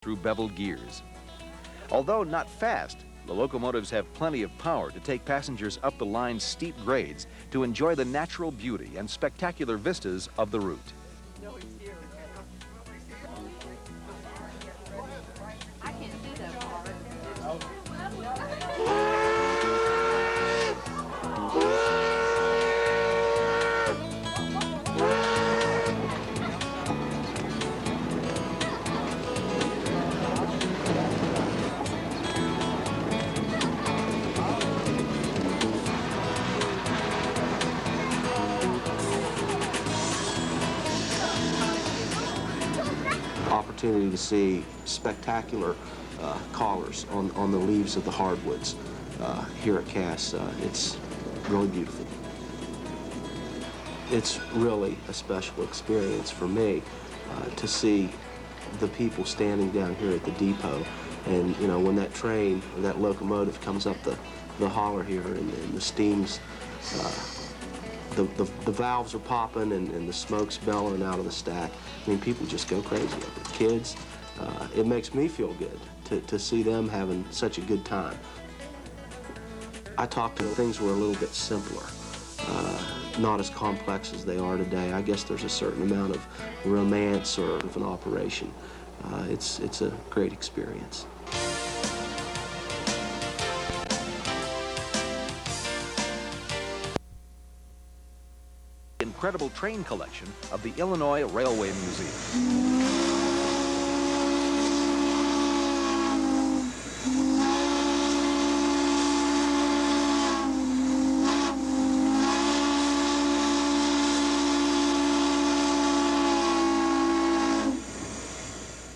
through beveled gears. Although not fast, the locomotives have plenty of power to take passengers up the line's steep grades to enjoy the natural beauty and spectacular vistas of the route. Opportunity to see spectacular collars on the leaves of the hardwoods here at Cass. It's really beautiful. It's really a special experience for me to see the people standing down here at the depot, and you know, when that train or that locomotive comes up the holler here and the steam's the valves are popping and the smoke's bellowing out of the stack. I mean, people just go crazy over it. Kids, it makes me feel good to see them having such a good time. I talked to things were a little bit simpler, not as complex as they are today. I guess there's a certain amount of romance or of an operation. It's a great experience. Incredible train collection of the Illinois Railway Museum.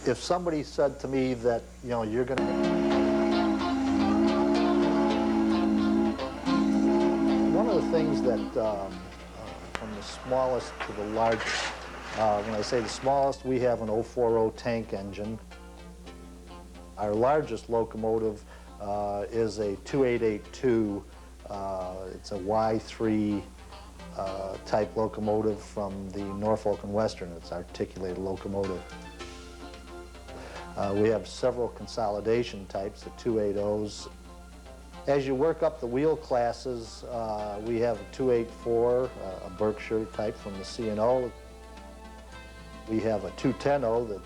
If somebody said to me that, you know, you're going to... One of the things that, from the smallest to the largest, when I say the smallest, we have an 040 tank engine. Our largest locomotive is a 2882. It's a Y3 type locomotive from the Norfolk and Western. It's an articulated locomotive. We have several consolidation types, the 280s. As you work up the wheel classes, we have a 284, a Berkshire type from the C&O. We have a 210, the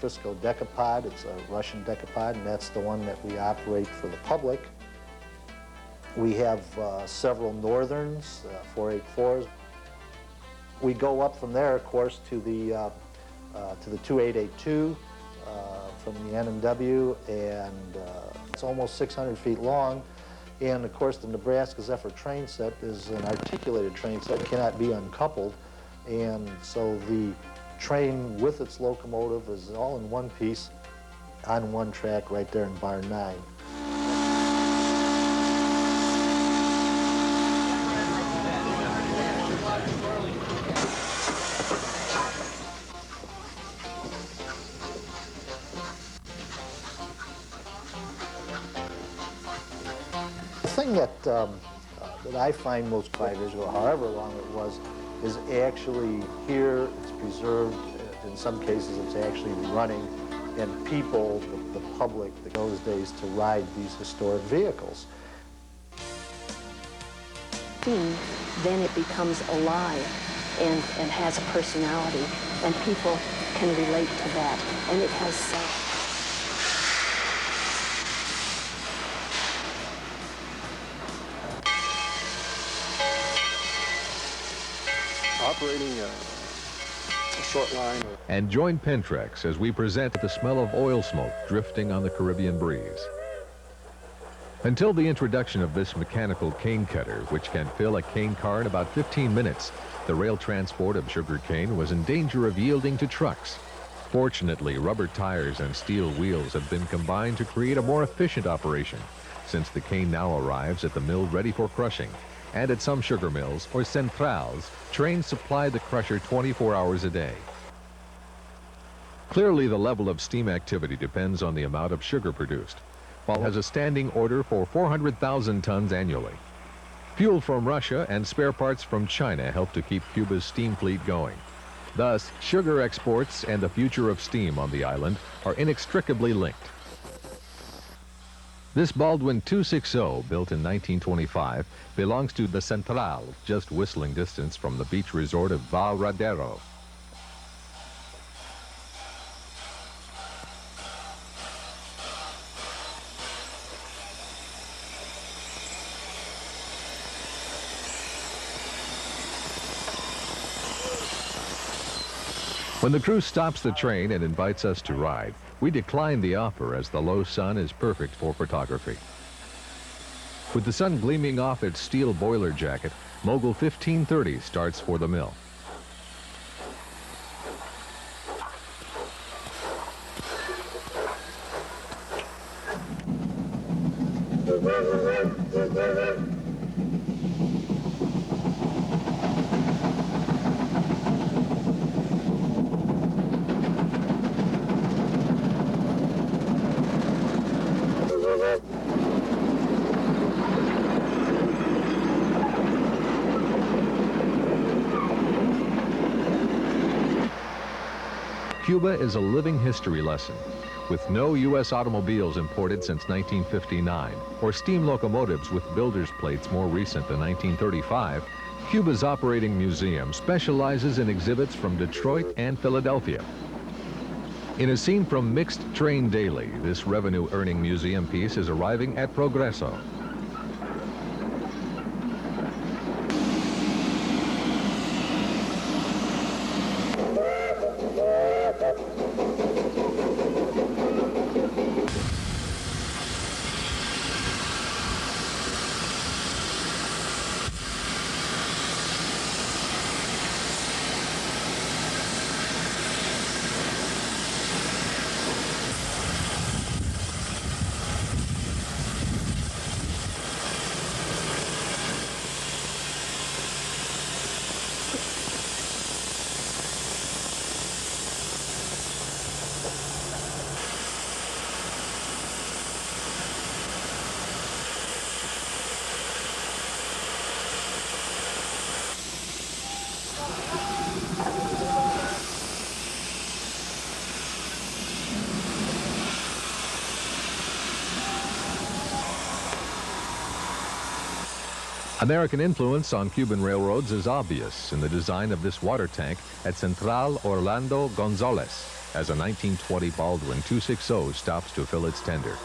Frisco Decapod. It's a Russian Decapod, and that's the one that we operate for the public. We have several Northerns, 484s. We go up from there, of course, to the 2882. From the N&W, and it's almost 600 feet long. And of course, the Nebraska Zephyr train set is an articulated train set, cannot be uncoupled. And so the train with its locomotive is all in one piece on one track right there in Bar 9. The thing that I find most 5 years ago, however long it was, is actually here, it's preserved, in some cases it's actually running, and people, the public, in those days to ride these historic vehicles. Then it becomes alive and has a personality, and people can relate to that, and it has operating a short line. And join Pentrex as we present the smell of oil smoke drifting on the Caribbean breeze. Until the introduction of this mechanical cane cutter, which can fill a cane car in about 15 minutes, the rail transport of sugar cane was in danger of yielding to trucks. Fortunately, rubber tires and steel wheels have been combined to create a more efficient operation, since the cane now arrives at the mill ready for crushing. And at some sugar mills, or centrales, trains supply the crusher 24 hours a day. Clearly, the level of steam activity depends on the amount of sugar produced, while has a standing order for 400,000 tons annually. Fuel from Russia and spare parts from China help to keep Cuba's steam fleet going. Thus, sugar exports and the future of steam on the island are inextricably linked. This Baldwin 260, built in 1925, belongs to the Central, just whistling distance from the beach resort of Val Radero. When the crew stops the train and invites us to ride, we decline the offer as the low sun is perfect for photography. With the sun gleaming off its steel boiler jacket, Mogul 1530 starts for the mill. Cuba is a living history lesson. With no U.S. automobiles imported since 1959, or steam locomotives with builder's plates more recent than 1935, Cuba's operating museum specializes in exhibits from Detroit and Philadelphia. In a scene from Mixed Train Daily, this revenue-earning museum piece is arriving at Progreso. American influence on Cuban railroads is obvious in the design of this water tank at Central Orlando Gonzales as a 1920 Baldwin 260 stops to fill its tender.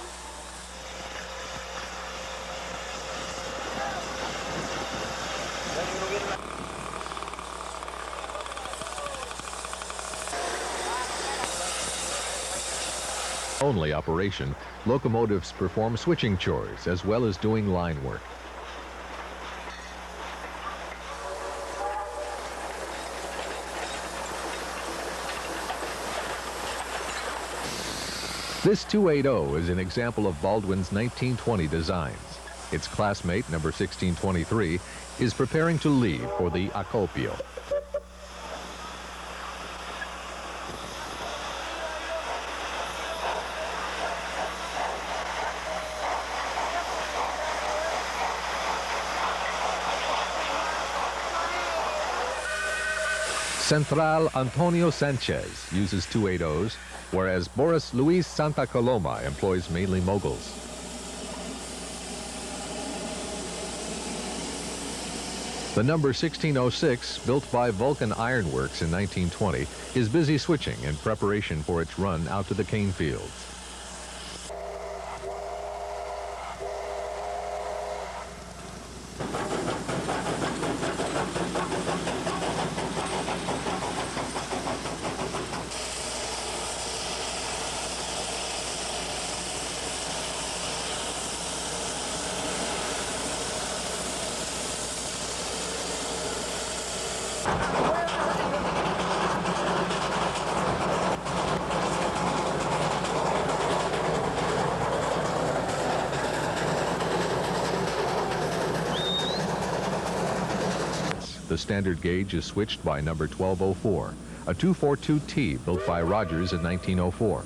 Only operation, locomotives perform switching chores as well as doing line work. This 280 is an example of Baldwin's 1920 designs. Its classmate, number 1623, is preparing to leave for the Acopio. Central Antonio Sanchez uses 280s, whereas Boris Luis Santa Coloma employs mainly moguls. The number 1606, built by Vulcan Ironworks in 1920, is busy switching in preparation for its run out to the cane fields. The standard gauge is switched by number 1204, a 242T built by Rogers in 1904.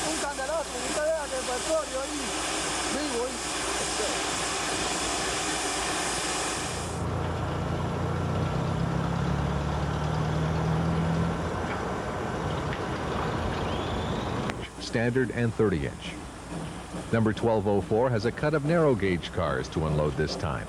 un candelazo que usted vea que el petróleo ahí vivo ahí. Standard and 30-inch. Number 1204 has a cut of narrow gauge cars to unload this time.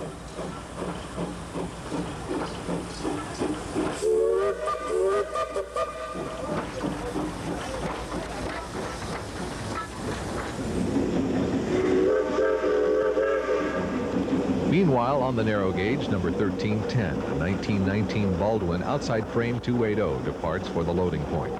Meanwhile, on the narrow gauge, number 1310, a 1919 Baldwin outside frame 280 departs for the loading point.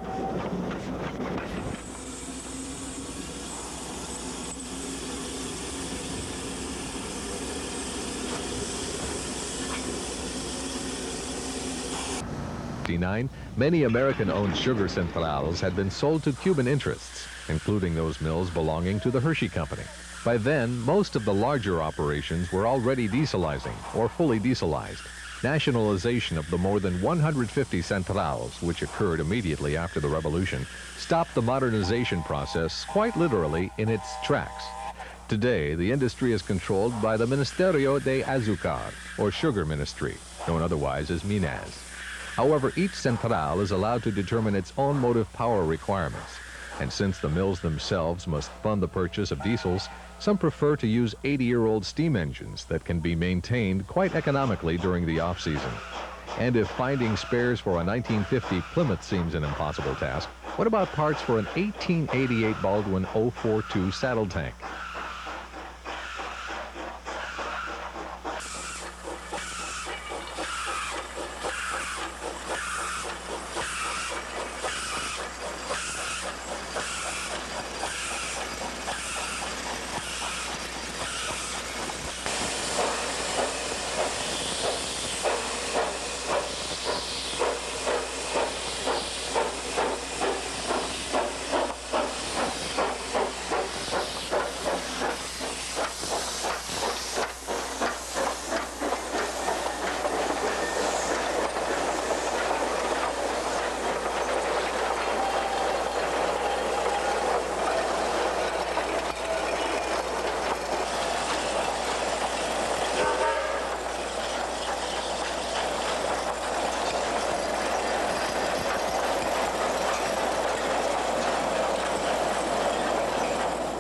Many American-owned sugar centrales had been sold to Cuban interests, including those mills belonging to the Hershey Company. By then, most of the larger operations were already dieselizing or fully dieselized. Nationalization of the more than 150 centrales, which occurred immediately after the revolution, stopped the modernization process quite literally in its tracks. Today, the industry is controlled by the Ministerio de Azúcar, or Sugar Ministry, known otherwise as MINAS. However, each central is allowed to determine its own motive power requirements. And since the mills themselves must fund the purchase of diesels, some prefer to use 80-year-old steam engines that can be maintained quite economically during the off-season. And if finding spares for a 1950 Plymouth seems an impossible task, what about parts for an 1888 Baldwin 042 saddle tank?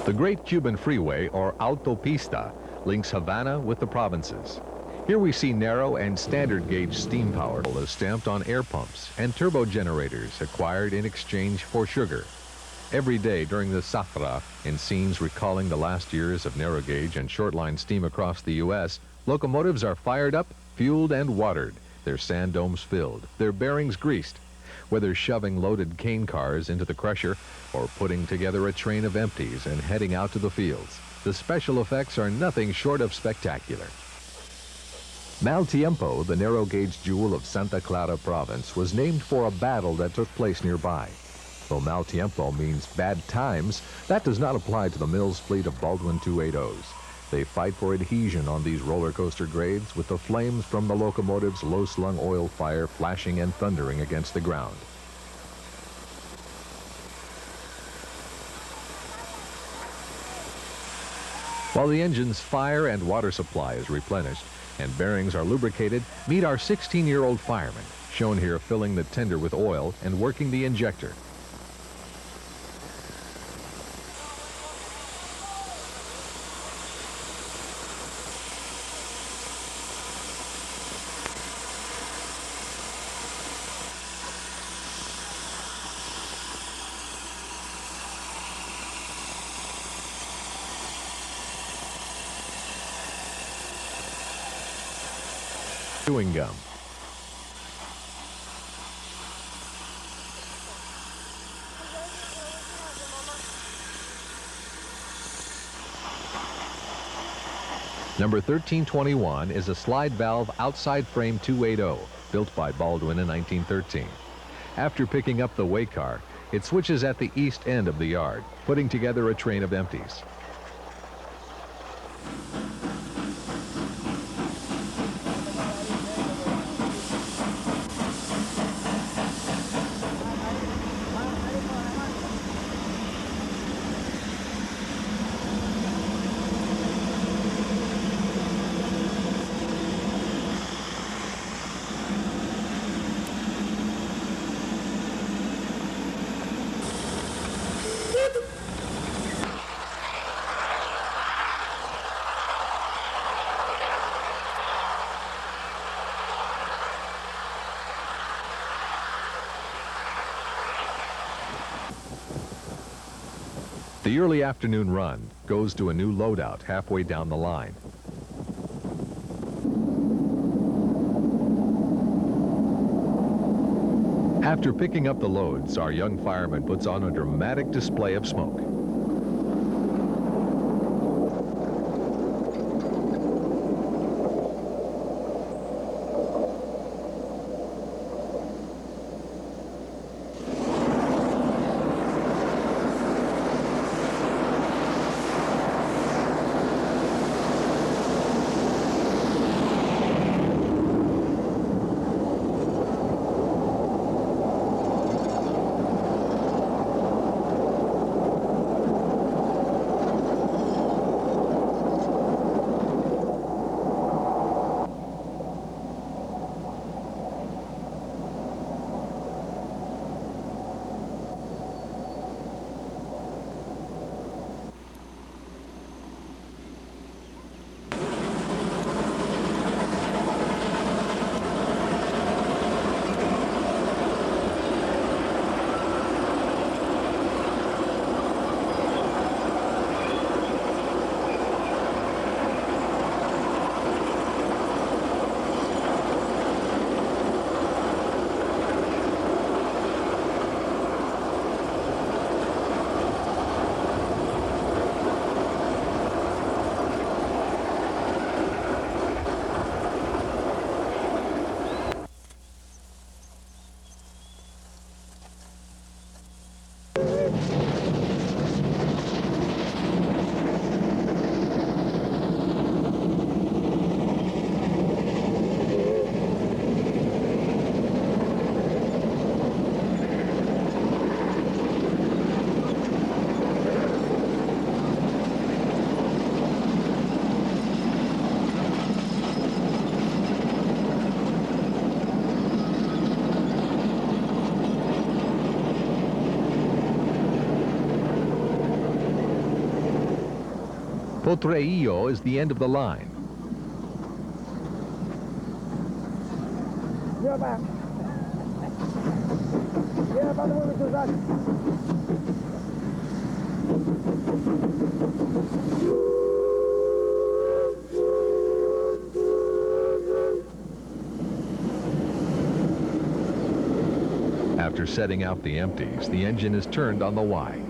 The Great Cuban Freeway, or Autopista, links Havana with the provinces. Here we see narrow and standard gauge steam power is stamped on air pumps and turbo generators acquired in exchange for sugar. Every day during the Zafra, in scenes recalling the last years of narrow gauge and short line steam across the U.S., locomotives are fired up, fueled, and watered, their sand domes filled, their bearings greased. Whether shoving loaded cane cars into the crusher or putting together a train of empties and heading out to the fields, the special effects are nothing short of spectacular. Mal Tiempo, the narrow gauge jewel of Santa Clara province, was named for a battle that took place nearby. Though Mal Tiempo means bad times, that does not apply to the mill's fleet of Baldwin 280s. They fight for adhesion on these roller coaster grades with the flames from the locomotive's low-slung oil fire flashing and thundering against the ground. While the engine's fire and water supply is replenished and bearings are lubricated, meet our 16-year-old fireman, shown here filling the tender with oil and working the injector. Chewing gum. Number 1321 is a slide valve outside frame 280, built by Baldwin in 1913. After picking up the way car, it switches at the east end of the yard, putting together a train of empties. The early afternoon run goes to a new loadout halfway down the line. After picking up the loads, our young fireman puts on a dramatic display of smoke. Potreillo is the end of the line. After setting out the empties, the engine is turned on the Y.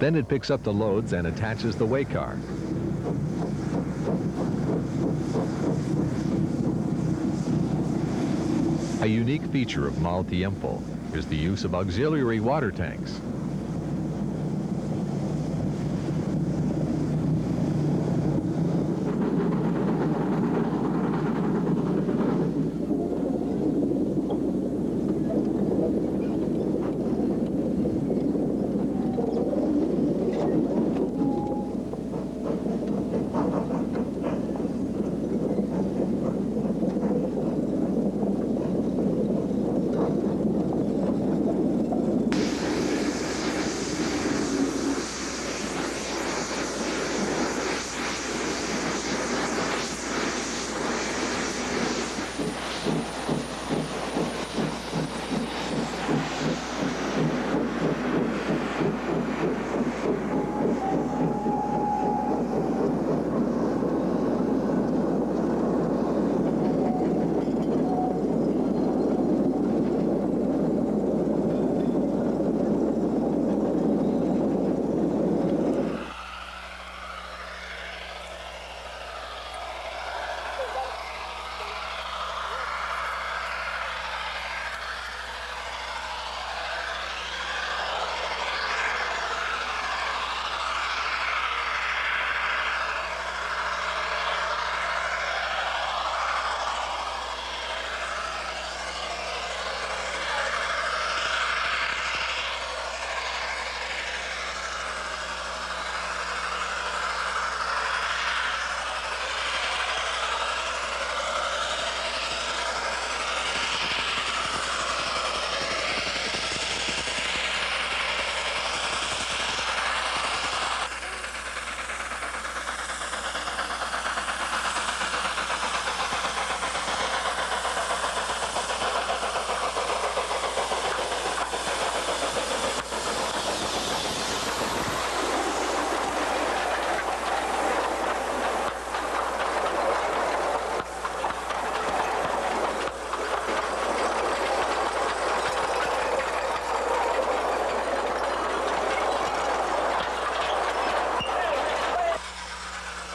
Then it picks up the loads and attaches the way car. A unique feature of Mal Tiempo is the use of auxiliary water tanks.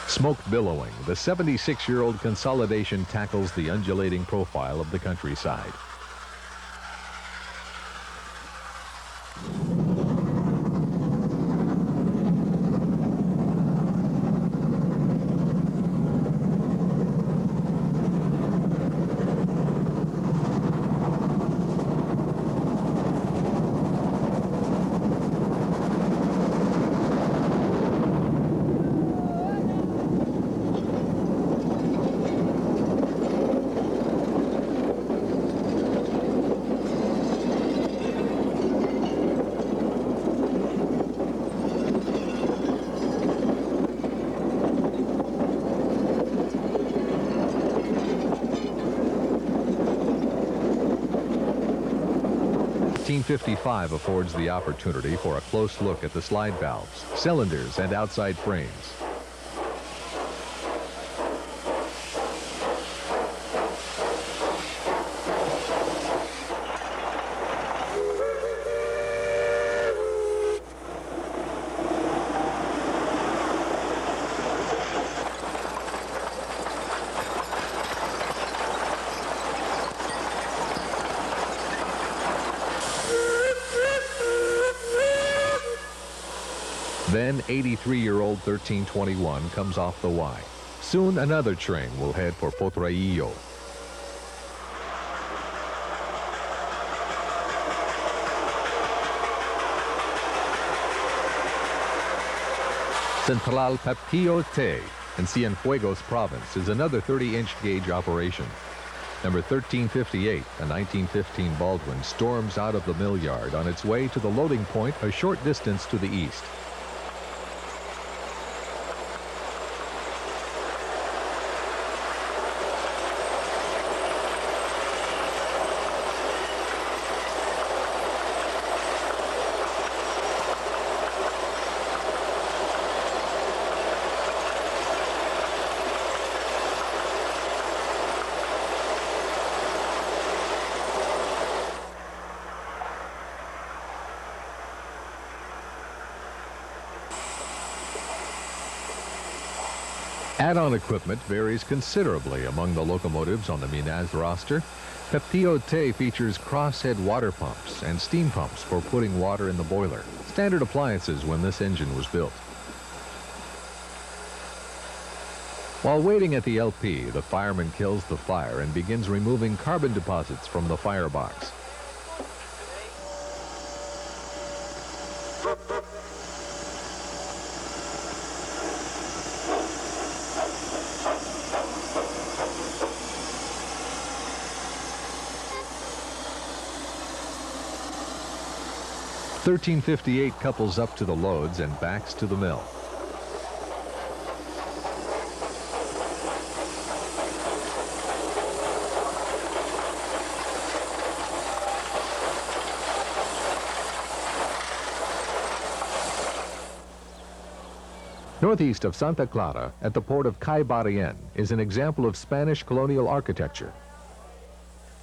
Smoke billowing, the 76-year-old consolidation tackles the undulating profile of the countryside. '55 affords the opportunity for a close look at the slide valves, cylinders, and outside frames. Then 83-year-old 1321 comes off the Y. Soon another train will head for Potraillo. Central Papillo Te in Cienfuegos province is another 30-inch gauge operation. Number 1358, a 1915 Baldwin, storms out of the mill yard on its way to the loading point a short distance to the east. Add-on equipment varies considerably among the locomotives on the Minas roster. Papillo Te features crosshead water pumps and steam pumps for putting water in the boiler, standard appliances when this engine was built. While waiting at the LP, the fireman kills the fire and begins removing carbon deposits from the firebox. (1358) couples up to the loads and backs to the mill. Northeast of Santa Clara, at the port of Caibarien, is an example of Spanish colonial architecture.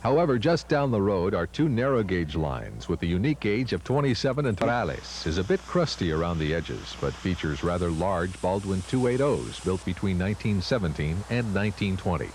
However, just down the road are two narrow gauge lines with the unique gauge of 27 and Torales is a bit crusty around the edges, but features rather large Baldwin 280s built between 1917 and 1920.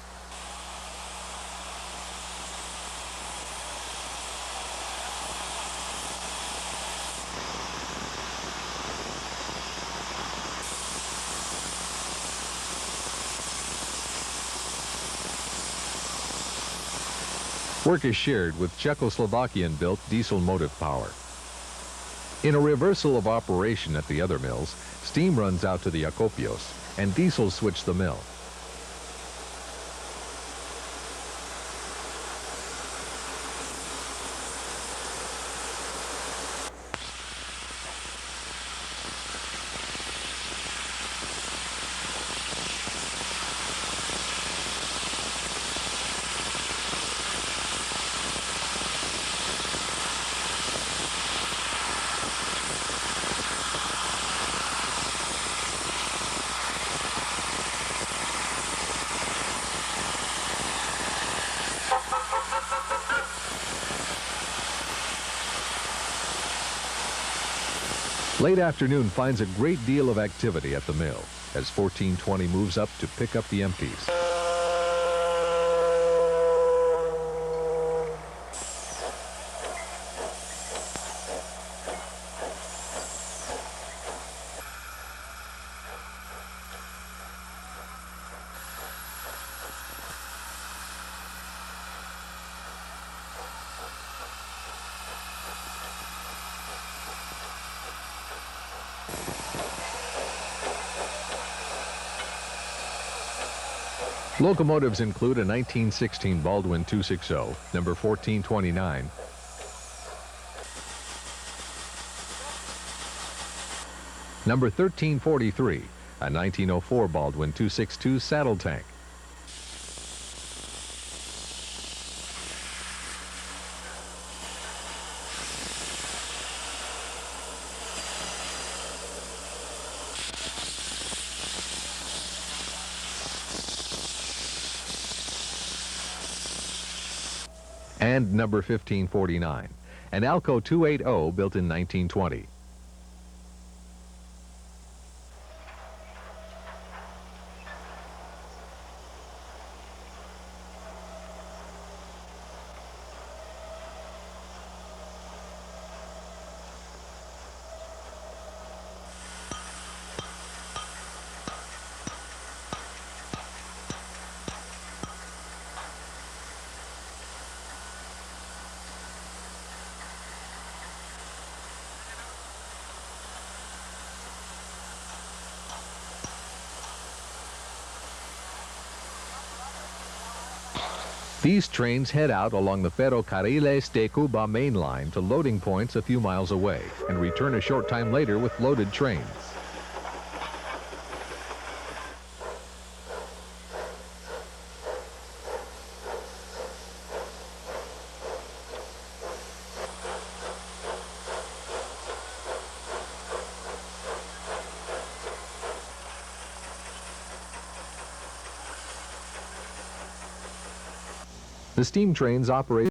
Work is shared with Czechoslovakian-built diesel motive power. In a reversal of operation at the other mills, steam runs out to the acopios, and diesel switch the mill. Late afternoon finds a great deal of activity at the mill. as 1420 moves up to pick up the empties. Locomotives include a 1916 Baldwin 260, number 1429, number 1343, a 1904 Baldwin 262 saddle tank, and number 1549, an Alco 280 built in 1920. These trains head out along the Ferrocarriles de Cuba main line to loading points a few miles away and return a short time later with loaded trains. The steam trains operate